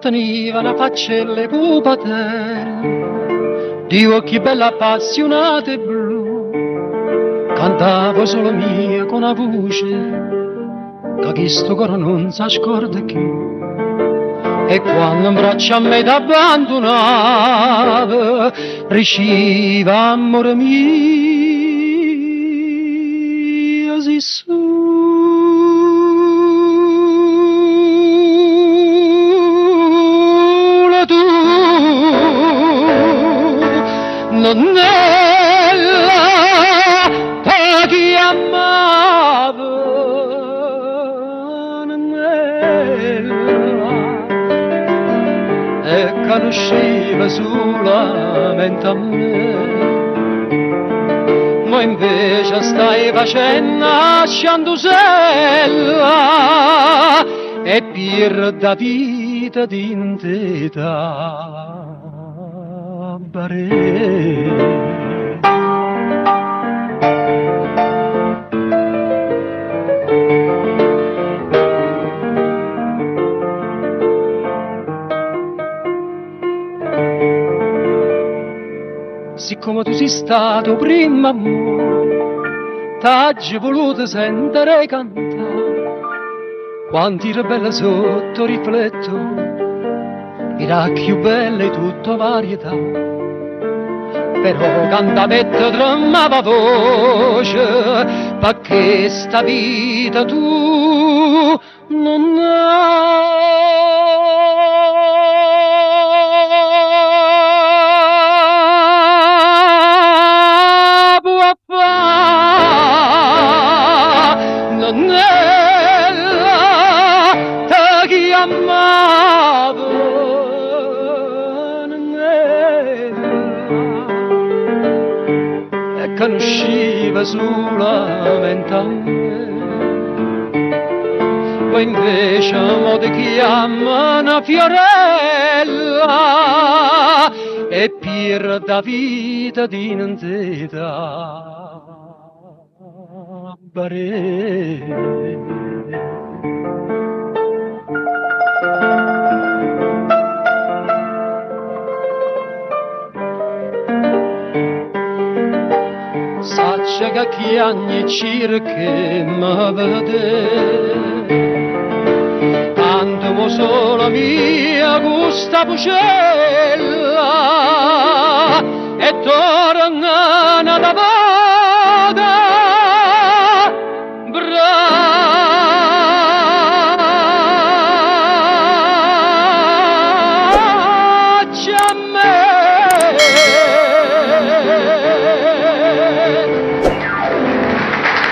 Teniva una faccelle pupate, di occhi bella appassionate e blu, cantavo solo mia con una voce, che questo coro non si scorda più. E quando in braccio a me t'abbandonava, riusciva amore mio, sì solo tu, non è la che amava, non è e conosceva solamente a me, ma invece stai facendo sciandusella e perda vita d'intera bare. Siccome tu sei stato prima amore, t'hai voluto sentire cantare, quanti era bella sotto rifletto, era più bella di tutta varietà, però cantava e ti tremava voce, perché sta vita tu non non è la che amava, non è la e conosceva solamente a me, ma invece mo ti chiama una fiorella e perda vita di intera bare. Saccia che chi anni circa mi vede, tanto mo solo mia gusta pucella e torna da voi.